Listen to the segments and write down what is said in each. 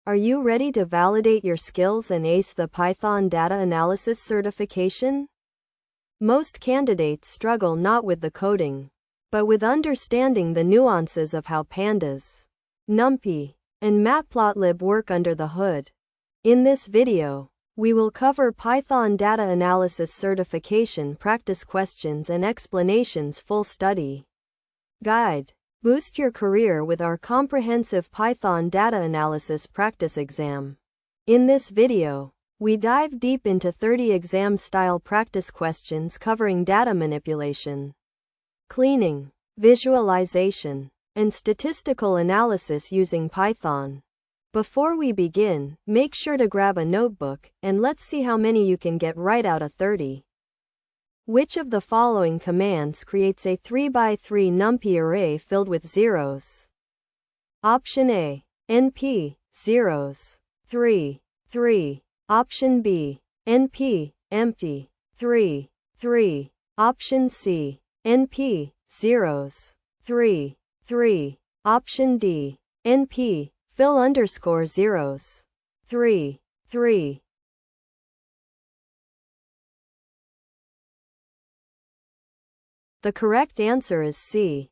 Are you ready to validate your skills and ace the Python data analysis certification? Most candidates struggle not with the coding, but with understanding the nuances of how Pandas, NumPy, and Matplotlib work under the hood. In this video, we will cover Python data analysis certification practice questions and explanations full study guide. Boost your career with our comprehensive Python data analysis practice exam. In this video, we dive deep into 30 exam-style practice questions covering data manipulation, cleaning, visualization, and statistical analysis using Python. Before we begin, make sure to grab a notebook, and let's see how many you can get right out of 30. Which of the following commands creates a 3x3 NumPy array filled with zeros? Option A, NP, zeros, 3, 3. Option B, NP, empty, 3, 3. Option C, NP, zeros, 3, 3. Option D, NP, fill underscore zeros, 3, 3. The correct answer is C.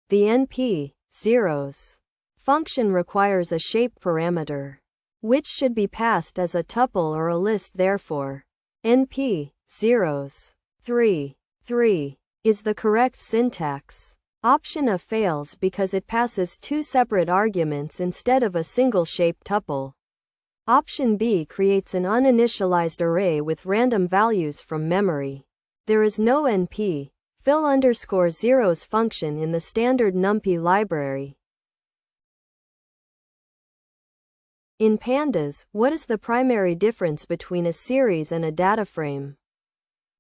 The NP, zeros, function requires a shape parameter, which should be passed as a tuple or a list. Therefore, NP, zeros, 3, 3, is the correct syntax. Option A fails because it passes two separate arguments instead of a single shape tuple. Option B creates an uninitialized array with random values from memory. There is no NP, fill underscore zeros function in the standard NumPy library. In Pandas, what is the primary difference between a series and a data frame?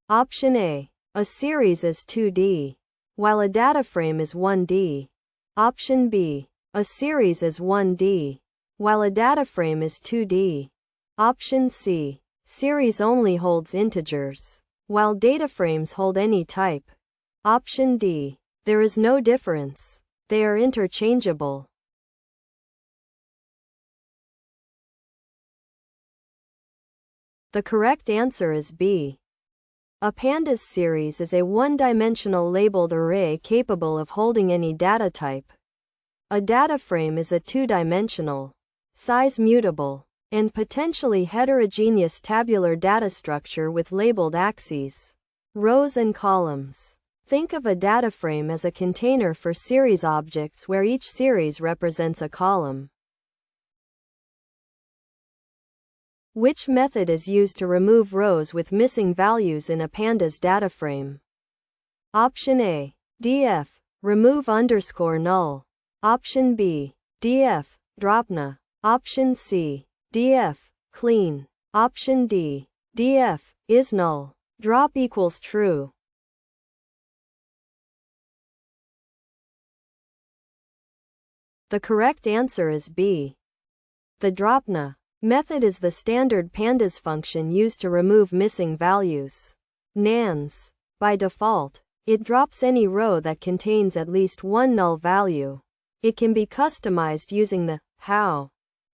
Option A, a series is 2D, while a data frame is 1D. Option B, a series is 1D, while a data frame is 2D. Option C, series only holds integers, while data frames hold any type. Option D, there is no difference. They are interchangeable. The correct answer is B. A Pandas series is a one-dimensional labeled array capable of holding any data type. A data frame is a two-dimensional, size mutable, and potentially heterogeneous tabular data structure with labeled axes, rows and columns. Think of a data frame as a container for series objects where each series represents a column. Which method is used to remove rows with missing values in a Pandas data frame? Option A, df, remove underscore null. Option B, df, dropna. Option C, df, clean. Option D, df, is null. Drop equals true. The correct answer is B. The dropna method is the standard Pandas function used to remove missing values. Nans. By default, it drops any row that contains at least one null value. It can be customized using the how,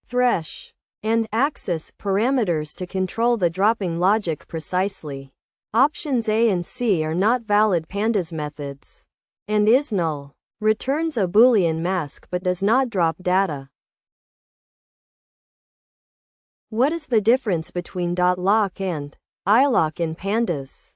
thresh, and axis parameters to control the dropping logic precisely. Options A and C are not valid Pandas methods, and is null returns a Boolean mask but does not drop data. What is the difference between .lock and ilock in Pandas?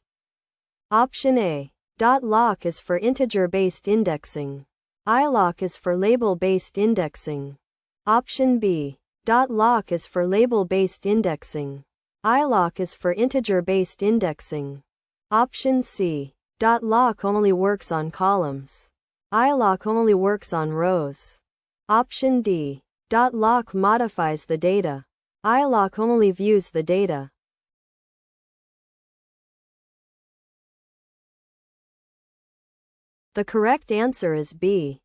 Option A, .lock is for integer-based indexing. ilock is for label-based indexing. Option B, .lock is for label-based indexing. ilock is for integer-based indexing. Option C, .lock only works on columns. ilock only works on rows. Option D, .lock modifies the data. ilock only views the data. The correct answer is B.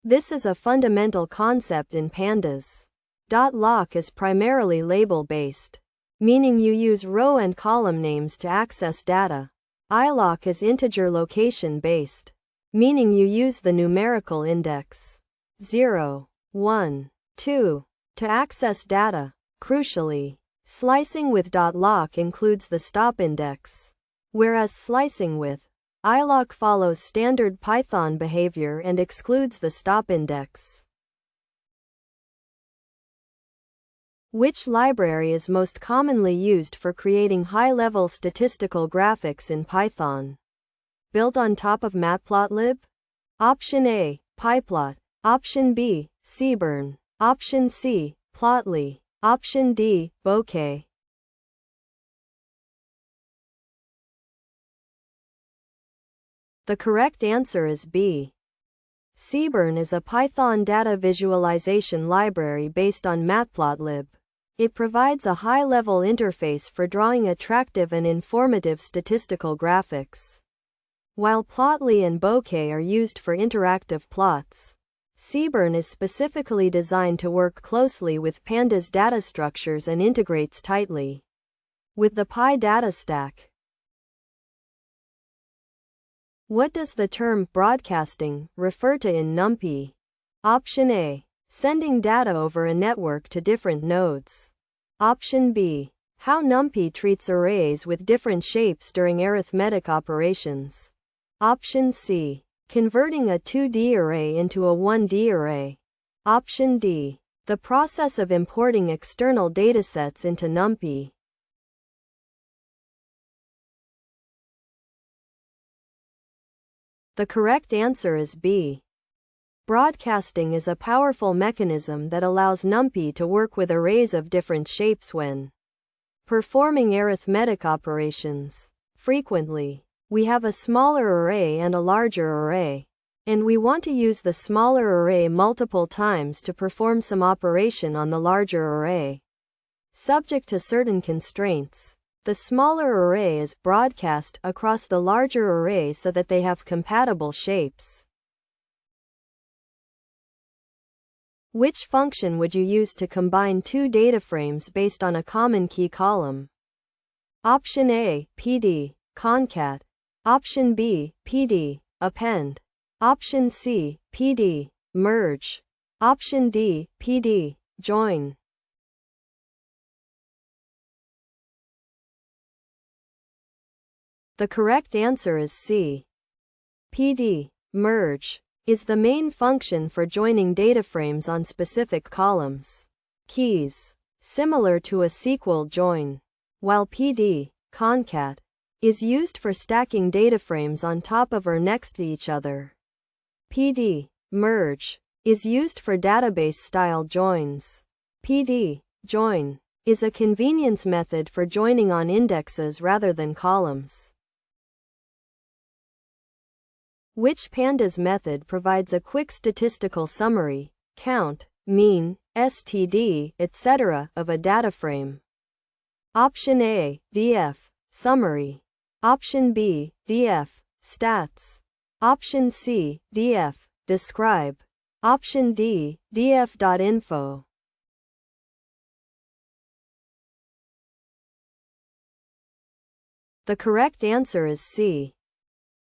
This is a fundamental concept in Pandas. .lock is primarily label-based, meaning you use row and column names to access data. ilock is integer location-based, meaning you use the numerical index 0, 1, 2, to access data. Crucially, slicing with .lock includes the stop index, whereas slicing with ilock follows standard Python behavior and excludes the stop index. Which library is most commonly used for creating high-level statistical graphics in Python? Built on top of Matplotlib? Option A, pyplot. Option B, Seaborn. Option C, Plotly. Option D, bokeh. The correct answer is B. Seaborn is a Python data visualization library based on Matplotlib. It provides a high-level interface for drawing attractive and informative statistical graphics. While Plotly and bokeh are used for interactive plots, Seaborn is specifically designed to work closely with Pandas data structures and integrates tightly with the PyData stack. What does the term broadcasting refer to in NumPy? Option A, sending data over a network to different nodes. Option B, how NumPy treats arrays with different shapes during arithmetic operations. Option C, converting a 2D array into a 1D array. Option D, the process of importing external datasets into NumPy. The correct answer is B. Broadcasting is a powerful mechanism that allows NumPy to work with arrays of different shapes when performing arithmetic operations. Frequently, we have a smaller array and a larger array, and we want to use the smaller array multiple times to perform some operation on the larger array. Subject to certain constraints, the smaller array is broadcast across the larger array so that they have compatible shapes. Which function would you use to combine two data frames based on a common key column? Option A, PD, concat. Option B, PD, append. Option C, PD, merge. Option D, PD, join. The correct answer is C. PD, merge, is the main function for joining data frames on specific columns. Keys, similar to a SQL join, while PD, concat, is used for stacking data frames on top of or next to each other. PD, merge, is used for database-style joins. PD, join, is a convenience method for joining on indexes rather than columns. Which Pandas method provides a quick statistical summary, count, mean, STD, etc. of a data frame? Option A, df, summary. Option B, df, stats. Option C, df, describe. Option D, df.info. The correct answer is C.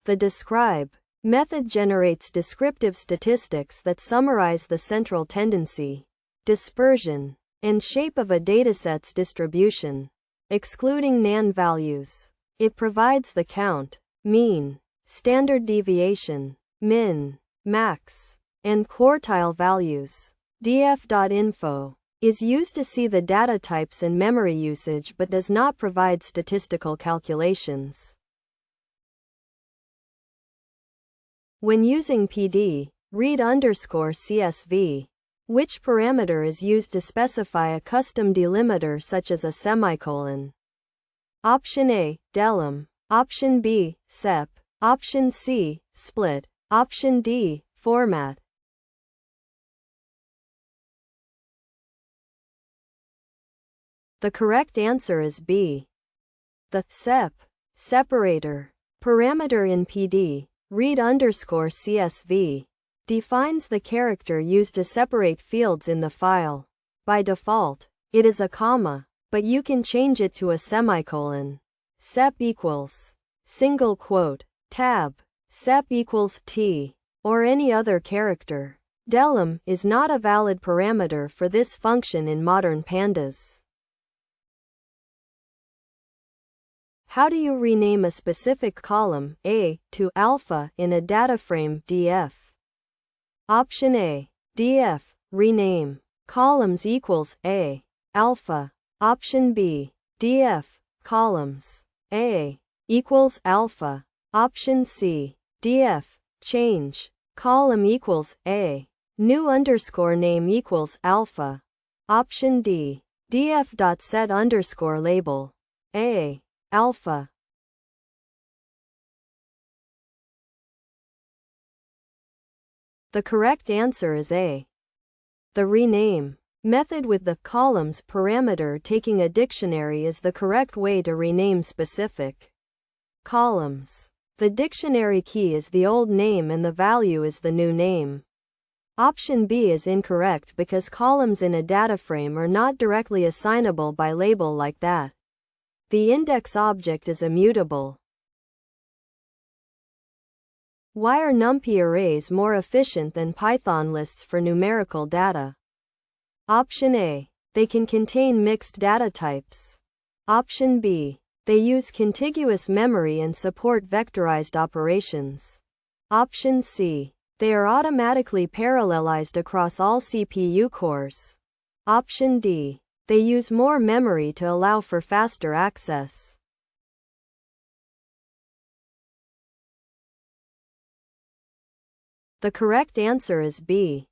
The describe method generates descriptive statistics that summarize the central tendency, dispersion, and shape of a dataset's distribution, excluding NaN values. It provides the count, mean, standard deviation, min, max, and quartile values. df.info is used to see the data types and memory usage but does not provide statistical calculations. When using PD, read_CSV. Which parameter is used to specify a custom delimiter such as a semicolon? Option A, delim. Option B, sep. Option C, split. Option D, format. The correct answer is B. The sep separator parameter in PD, read_CSV, defines the character used to separate fields in the file. By default, it is a comma, but you can change it to a semicolon. Sep equals single quote tab, sep equals t, or any other character. Delum is not a valid parameter for this function in modern pandas. How do you rename a specific column, A, to alpha in a data frame, df? Option A. df, rename columns equals A, alpha. Option B. df, columns A equals alpha. Option C. df, change column equals A, new underscore name equals alpha. Option D. df.set underscore label A, alpha. The correct answer is A. The rename method with the columns parameter taking a dictionary is the correct way to rename specific columns. The dictionary key is the old name and the value is the new name. Option B is incorrect because columns in a data frame are not directly assignable by label like that. The index object is immutable. Why are NumPy arrays more efficient than Python lists for numerical data? Option A. They can contain mixed data types. Option B. They use contiguous memory and support vectorized operations. Option C. They are automatically parallelized across all CPU cores. Option D. They use more memory to allow for faster access. The correct answer is B.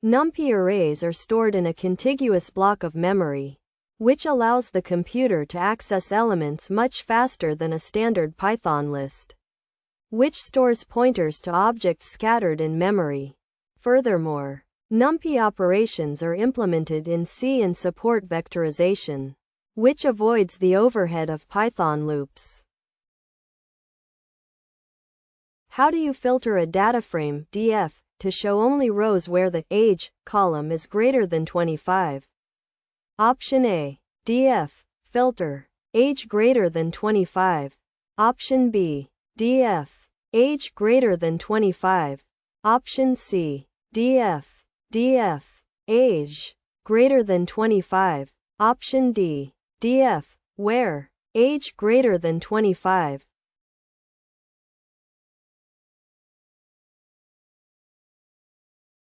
NumPy arrays are stored in a contiguous block of memory, which allows the computer to access elements much faster than a standard Python list, which stores pointers to objects scattered in memory. Furthermore, NumPy operations are implemented in C and support vectorization, which avoids the overhead of Python loops. How do you filter a data frame, df, to show only rows where the age column is greater than 25? Option A. df, filter age greater than 25. Option B. df, age greater than 25. Option C. df, age greater than 25. Option D. df, where age greater than 25.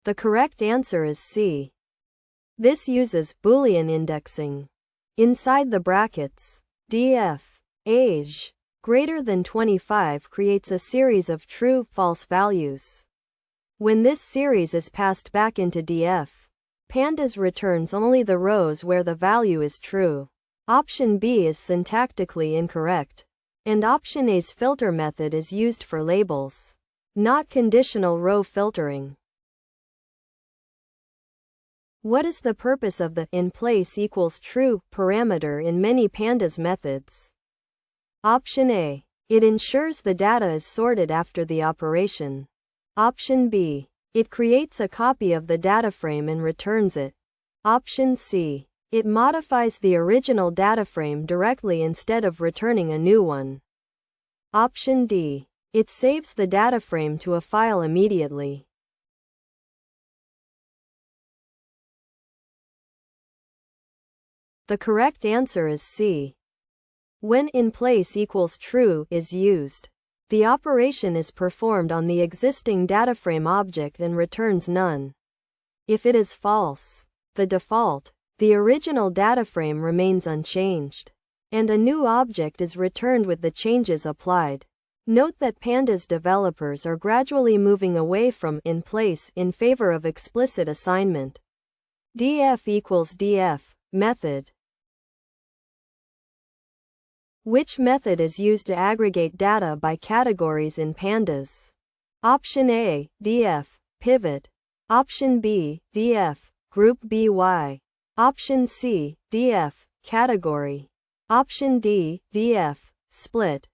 The correct answer is C. This uses Boolean indexing. Inside the brackets, df, age greater than 25 creates a series of true-false values. When this series is passed back into df, Pandas returns only the rows where the value is true. Option B is syntactically incorrect, and Option A's filter method is used for labels, not conditional row filtering. What is the purpose of the in-place equals true parameter in many Pandas methods? Option A. It ensures the data is sorted after the operation. Option B. It creates a copy of the data frame and returns it. Option C. It modifies the original data frame directly instead of returning a new one. Option D. It saves the data frame to a file immediately. The correct answer is C. When in-place equals true is used, the operation is performed on the existing dataframe object and returns none. If it is false, the default, the original dataframe remains unchanged, and a new object is returned with the changes applied. Note that Pandas developers are gradually moving away from in-place in favor of explicit assignment. df equals df, method. Which method is used to aggregate data by categories in Pandas? Option A, df, pivot. Option B, df, group by. Option C, df, category. Option D, df, split.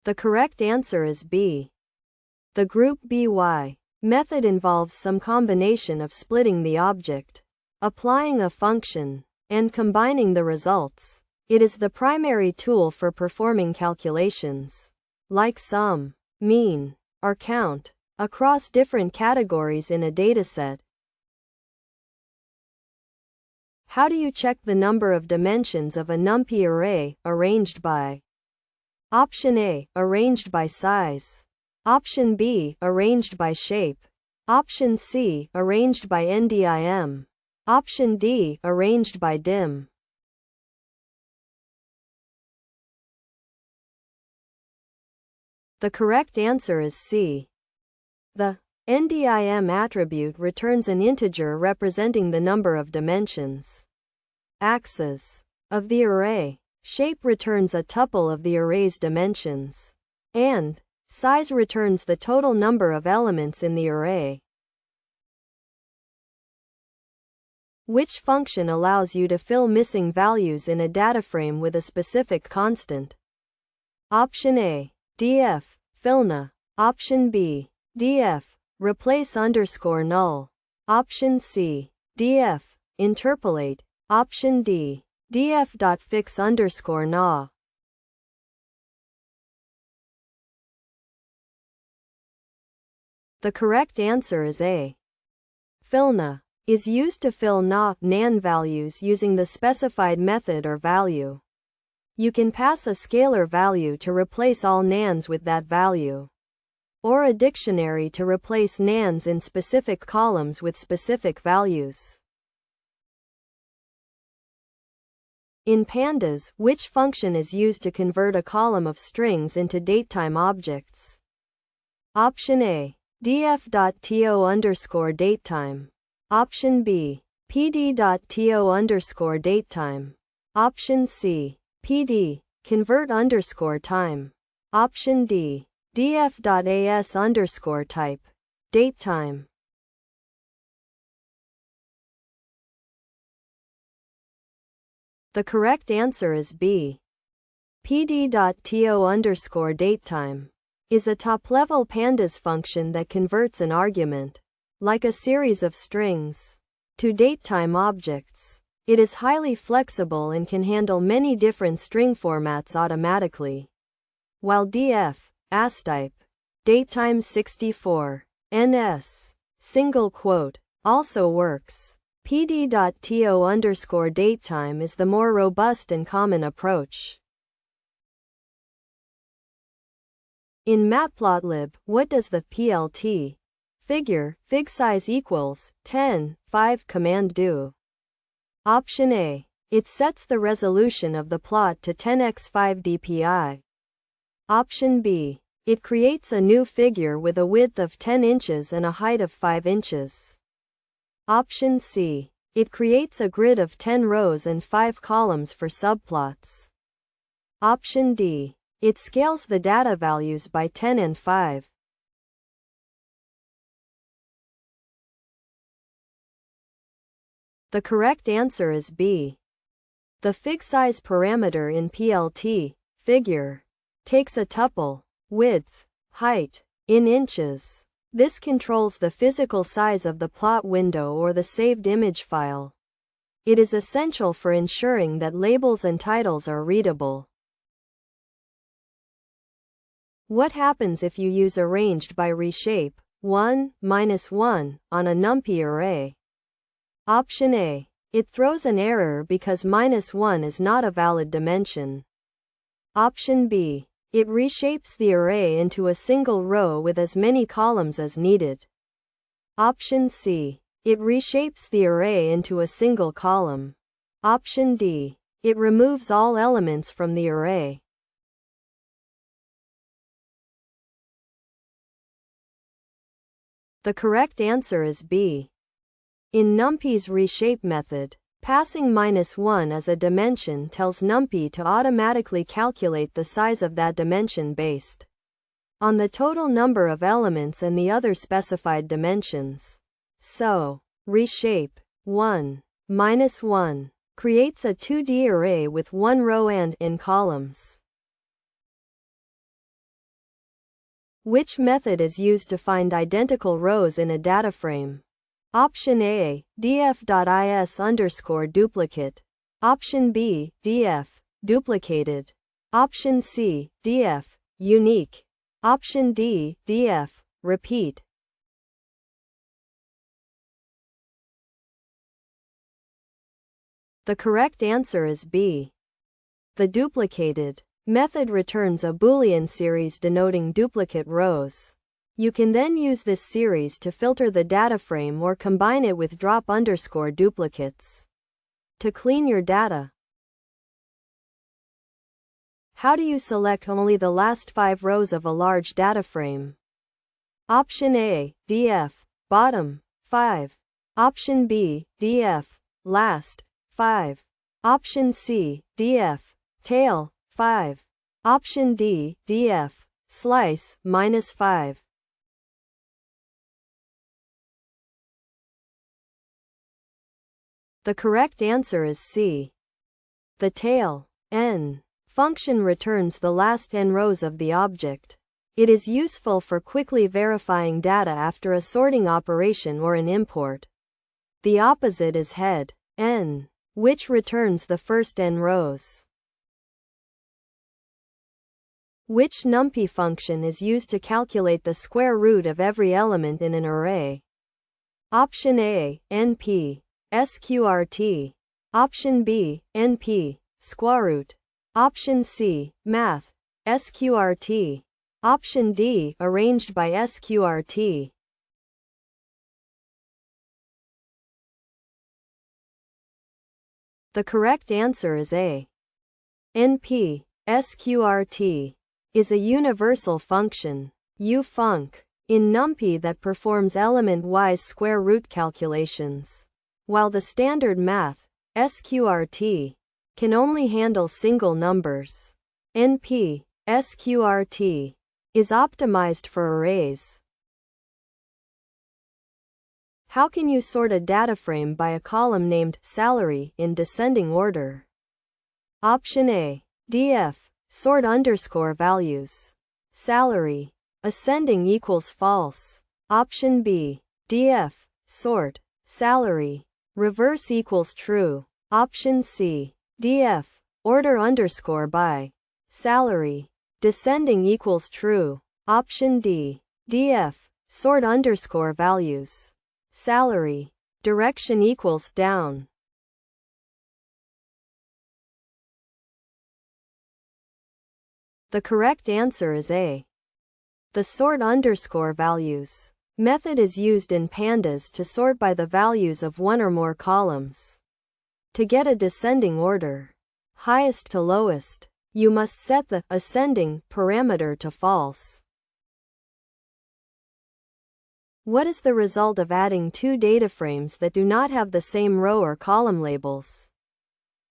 The correct answer is B. The group by method involves some combination of splitting the object, applying a function, and combining the results. It is the primary tool for performing calculations, like sum, mean, or count, across different categories in a dataset. How do you check the number of dimensions of a NumPy array, arranged by? Option A, arranged by size. Option B, arranged by shape. Option C, arranged by NDIM. Option D, arranged by dim. The correct answer is C. The NDIM attribute returns an integer representing the number of dimensions. Axis of the array. Shape returns a tuple of the array's dimensions. And size returns the total number of elements in the array. Which function allows you to fill missing values in a data frame with a specific constant? Option A, df, fillna. Option B, df, replace underscore null. Option C, df, interpolate. Option D, df.fix underscore na. The correct answer is A. Fillna is used to fill nan values using the specified method or value. You can pass a scalar value to replace all nans with that value, or a dictionary to replace nans in specific columns with specific values. In Pandas, which function is used to convert a column of strings into datetime objects? Option A, df.to underscore datetime. Option B, pd.to underscore datetime. Option C, pd, convert underscore time. Option D, df.as underscore type, datetime. The correct answer is B. pd.to underscore datetime is a top-level Pandas function that converts an argument, like a series of strings, to datetime objects. It is highly flexible and can handle many different string formats automatically. While df, astype, datetime 64, ns, single quote, also works, pd.to underscore datetime is the more robust and common approach. In Matplotlib, what does the plt fig size equals 10, 5 command do? Option A, it sets the resolution of the plot to 10x5 dpi. Option B, it creates a new figure with a width of 10 inches and a height of 5 inches. Option C, it creates a grid of 10 rows and 5 columns for subplots. Option D, it scales the data values by 10 and 5. The correct answer is B. The fig size parameter in plt figure takes a tuple, width, height, in inches. This controls the physical size of the plot window or the saved image file. It is essential for ensuring that labels and titles are readable. What happens if you use arranged by reshape 1, -1 on a NumPy array? Option A, it throws an error because -1 is not a valid dimension. Option B, it reshapes the array into a single row with as many columns as needed. Option C, it reshapes the array into a single column. Option D, it removes all elements from the array. The correct answer is B. In NumPy's reshape method, passing -1 as a dimension tells NumPy to automatically calculate the size of that dimension based on the total number of elements and the other specified dimensions. So, reshape 1 -1 creates a 2D array with 1 row and n columns. Which method is used to find identical rows in a data frame? Option A, df.is underscore duplicate. Option B, df, duplicated. Option C, df, unique. Option D, df, repeat. The correct answer is B. The duplicated method returns a Boolean series denoting duplicate rows. You can then use this series to filter the data frame or combine it with drop_duplicates to clean your data. How do you select only the last 5 rows of a large data frame? Option A, df, bottom 5. Option B, df, last 5. Option C, df, tail 5. Option D, df, slice -5. The correct answer is C. The tail n function returns the last n rows of the object. It is useful for quickly verifying data after a sorting operation or an import. The opposite is head n, which returns the first n rows. Which NumPy function is used to calculate the square root of every element in an array? Option A, NP, sqrt. Option B, NP, squareroot. Option C, math, sqrt. Option D, arranged by sqrt. The correct answer is A. NP, sqrt, is a universal function, ufunc, in NumPy that performs element-wise square root calculations, while the standard math, sqrt, can only handle single numbers. NP, sqrt, is optimized for arrays. How can you sort a data frame by a column named salary in descending order? Option A, df, sort underscore values. Salary, ascending equals false. Option B, df, sort, salary, reverse equals true. Option C, df, order underscore by. Salary, descending equals true. Option D, df, sort underscore values. Salary, direction equals down. The correct answer is A. The sort underscore values method is used in Pandas to sort by the values of one or more columns. To get a descending order, highest to lowest, you must set the ascending parameter to false. What is the result of adding 2 data frames that do not have the same row or column labels?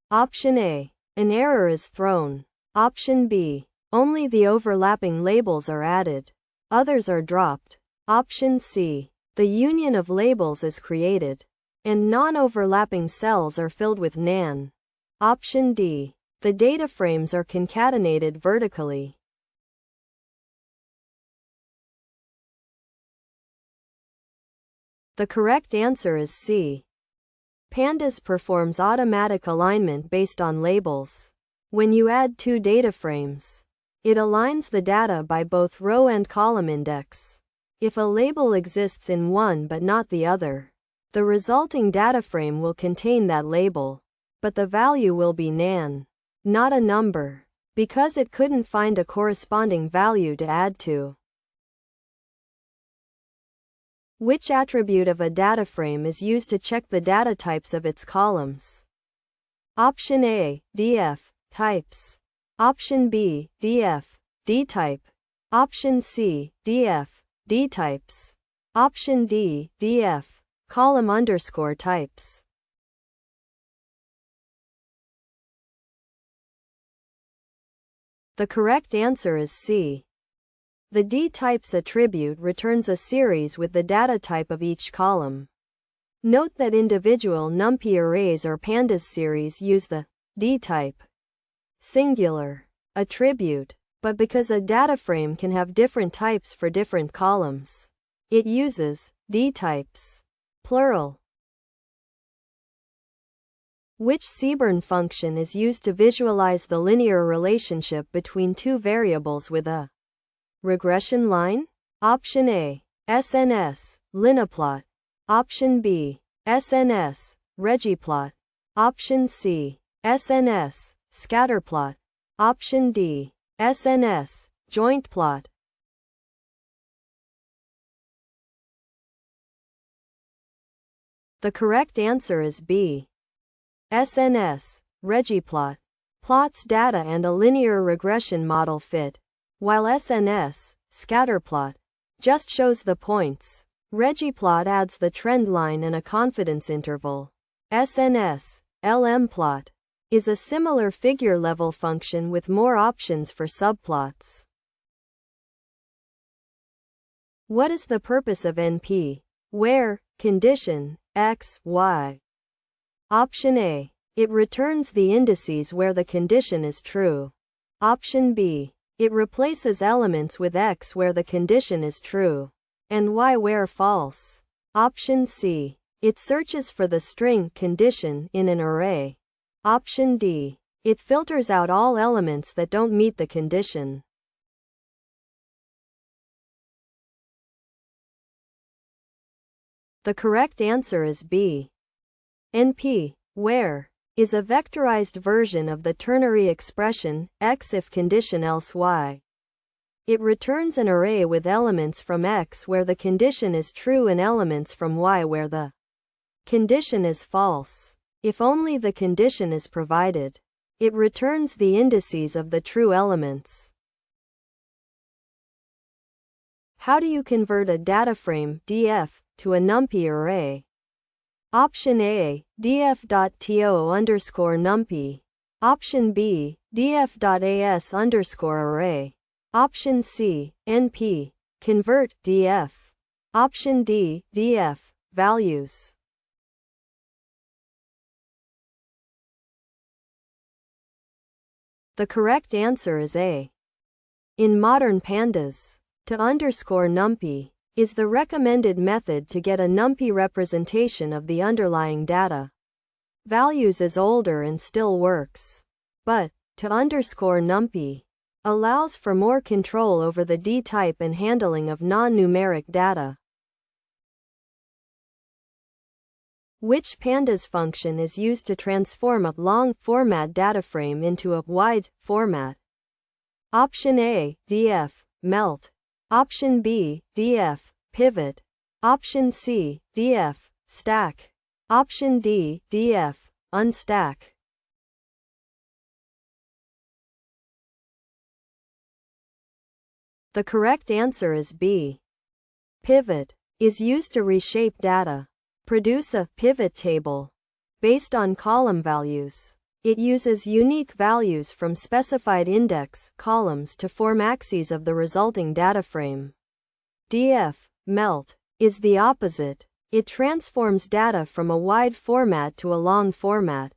Option A, an error is thrown. Option B, only the overlapping labels are added. Others are dropped. Option C, the union of labels is created, and non-overlapping cells are filled with nan. Option D, the data frames are concatenated vertically. The correct answer is C. Pandas performs automatic alignment based on labels. When you add 2 data frames, it aligns the data by both row and column index. If a label exists in one but not the other, the resulting data frame will contain that label, but the value will be nan, not a number, because it couldn't find a corresponding value to add to. Which attribute of a data frame is used to check the data types of its columns? Option A, df, types. Option B, df, dtype. Option C, df, dtypes. Option D, df, column underscore types. The correct answer is C. The dtypes attribute returns a series with the data type of each column. Note that individual NumPy arrays or Pandas series use the dtype singular attribute, but because a data frame can have different types for different columns, it uses dtypes plural. Which Seaborn function is used to visualize the linear relationship between 2 variables with a regression line? Option A, SNS, liniplot. Option B, SNS, regiplot. Option C, SNS, scatterplot. Option D, SNS, joint plot. The correct answer is B. SNS, regiplot. Plots data and a linear regression model fit, while SNS, scatterplot, just shows the points. Regiplot adds the trend line and a confidence interval. SNS, LMplot, is a similar figure-level function with more options for subplots. What is the purpose of NP? Where, condition, x, y. Option A. It returns the indices where the condition is true. Option B. It replaces elements with x where the condition is true, and y where false. Option C. It searches for the string condition in an array. Option D. It filters out all elements that don't meet the condition. The correct answer is B. NP, where, is a vectorized version of the ternary expression, x if condition else y. It returns an array with elements from x where the condition is true and elements from y where the condition is false. If only the condition is provided, it returns the indices of the true elements. How do you convert a data-frame df to a NumPy array? Option A, df.to_NumPy. Option B, df.as_array. Option C, np, convert df. Option D, df, values. The correct answer is A. In modern pandas, to_NumPy is the recommended method to get a NumPy representation of the underlying data. Values is older and still works, but to_NumPy allows for more control over the D-type and handling of non-numeric data. Which pandas function is used to transform a long format data frame into a wide format? Option A, df, melt. Option B, df, pivot. Option C, df, stack. Option D, df, unstack. The correct answer is B. Pivot is used to reshape data. Produce a pivot table based on column values. It uses unique values from specified index columns to form axes of the resulting data frame. df, melt, is the opposite. It transforms data from a wide format to a long format.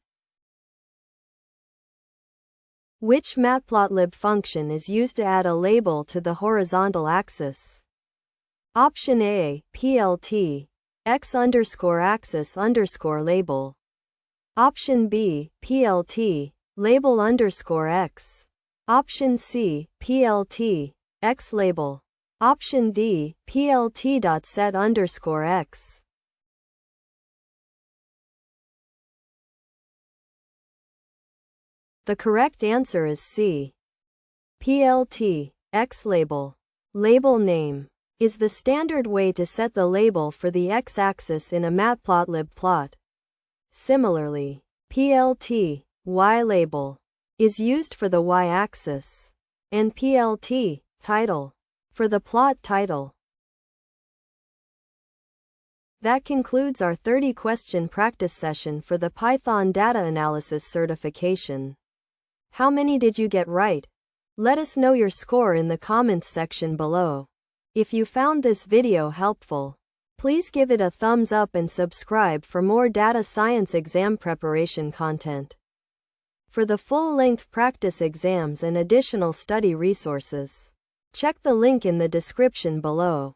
Which Matplotlib function is used to add a label to the horizontal axis? Option A, plt, x_axis_label. Option B, plt, label_x. Option C, plt, xLabel. Option D, plt.set_x. The correct answer is C. plt, xLabel. Label name is the standard way to set the label for the x-axis in a Matplotlib plot. Similarly, plt, ylabel, is used for the y-axis, and plt, title, for the plot title. That concludes our 30-question practice session for the Python Data Analysis certification. How many did you get right? Let us know your score in the comments section below. If you found this video helpful, please give it a thumbs up and subscribe for more data science exam preparation content. For the full-length practice exams and additional study resources, check the link in the description below.